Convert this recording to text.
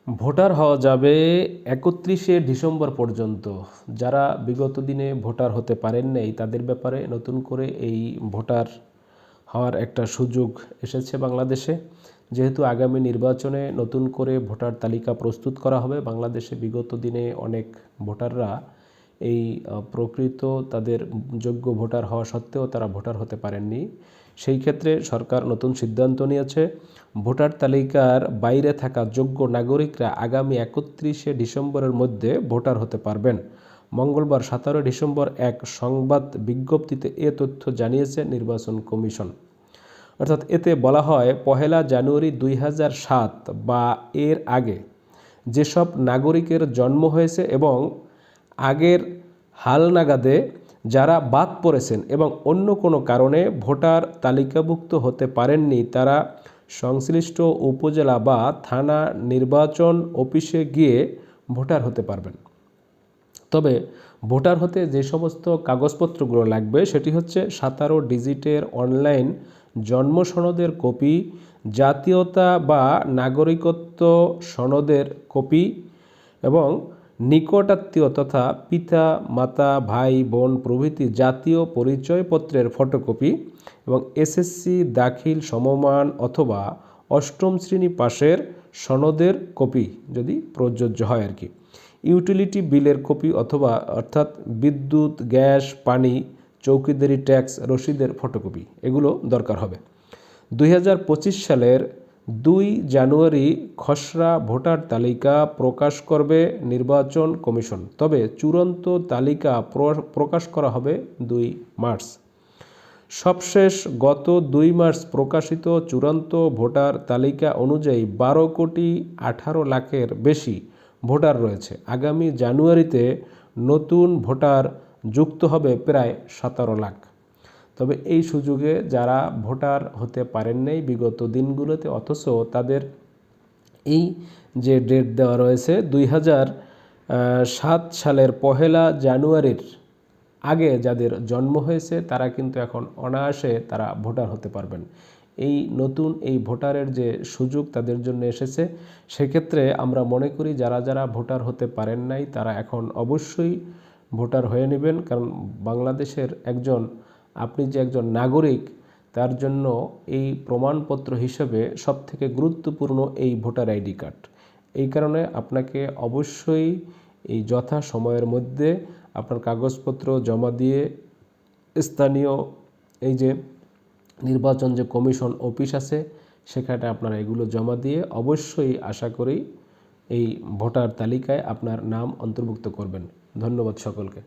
Voter হওয়া যাবে ৩১শে December পর্যন্ত। যারা বিগত দিনে ভোটার হতে পারেন নাই তাদের ব্যাপারে নতুন করে এই ভোটার হওয়ার একটা সুযোগ এসেছে বাংলাদেশে। যেহেতু আগামী নির্বাচনে নতুন করে ভোটার তালিকা প্রস্তুত করা হবে, বাংলাদেশে বিগত দিনে অনেক ভোটাররা এই প্রকৃত তাদের যোগ্য ভোটার হওয়া সত্ত্বেও তারা ভোটার হতে পারেননি। সেই ক্ষেত্রে সরকার নতুন সিদ্ধান্ত নিয়েছে, ভোটার তালিকার বাইরে থাকা যোগ্য নাগরিকরা আগামী ৩১শে ডিসেম্বরের মধ্যে ভোটার হতে পারবেন। মঙ্গলবার ১৭ ডিসেম্বর এক সংবাদ বিজ্ঞপ্তিতে এ তথ্য জানিয়েছে নির্বাচন কমিশন। অর্থাৎ এতে বলা হয়, ১ জানুয়ারি ২০০৭ বা এর আগে যেসব নাগরিকের জন্ম হয়েছে এবং আগের হালনাগাদে যারা বাদ পড়েছেন এবং অন্য কোনো কারণে ভোটার তালিকাভুক্ত হতে পারেননি, তারা সংশ্লিষ্ট উপজেলা বা থানা নির্বাচন অফিসে গিয়ে ভোটার হতে পারবেন। তবে ভোটার হতে যে সমস্ত কাগজপত্রগুলো লাগবে সেটি হচ্ছে ১৭ ডিজিটের অনলাইন জন্ম সনদের কপি, জাতীয়তা বা নাগরিকত্ব সনদের কপি এবং নিকটাত্মীয় তথা পিতা মাতা ভাই বোন প্রভৃতি জাতীয় পরিচয়পত্রের ফটোকপি এবং এসএসসি দাখিল সমমান অথবা অষ্টম শ্রেণী পাশের সনদের কপি যদি প্রযোজ্য হয় আর কি, ইউটিলিটি বিলের কপি অথবা অর্থাৎ বিদ্যুৎ গ্যাস পানি চৌকিদারি ট্যাক্স রসিদের ফটোকপি, এগুলো দরকার হবে। ২০২৫ সালের ২ জানুয়ারি খসড়া ভোটার তালিকা প্রকাশ করবে নির্বাচন কমিশন। তবে চূড়ান্ত তালিকা প্রকাশ করা হবে ২ মার্চ। সবশেষ গত ২ মার্চ প্রকাশিত চূড়ান্ত ভোটার তালিকা অনুযায়ী ১২,১৮,০০,০০০-এর বেশি ভোটার রয়েছে। আগামী জানুয়ারিতে নতুন ভোটার যুক্ত হবে প্রায় ১৭ লাখ। তবে এই সুযোগে যারা ভোটার হতে পারেন নাই বিগত দিনগুলোতে, অথচ তাদের এই যে ডেট দেওয়া রয়েছে ২০০৭ সালের ১ জানুয়ারির আগে যাদের জন্ম হয়েছে তারা কিন্তু এখন অনায়াসে তারা ভোটার হতে পারবেন। এই নতুন এই ভোটারের যে সুযোগ তাদের জন্য এসেছে, সেক্ষেত্রে আমরা মনে করি যারা যারা ভোটার হতে পারেন নাই তারা এখন অবশ্যই ভোটার হয়ে নেবেন। কারণ বাংলাদেশের আপনি যে একজন নাগরিক, তার জন্য এই প্রমাণপত্র হিসেবে সবথেকে গুরুত্বপূর্ণ এই ভোটার আইডি কার্ড। এই কারণে আপনাকে অবশ্যই এই যথা সময়ের মধ্যে আপনার কাগজপত্র জমা দিয়ে স্থানীয় এই যে নির্বাচন যে কমিশন অফিস আছে সেখানে আপনারা এগুলো জমা দিয়ে অবশ্যই আশা করি এই ভোটার তালিকায় আপনার নাম অন্তর্ভুক্ত করবেন। ধন্যবাদ সকলকে।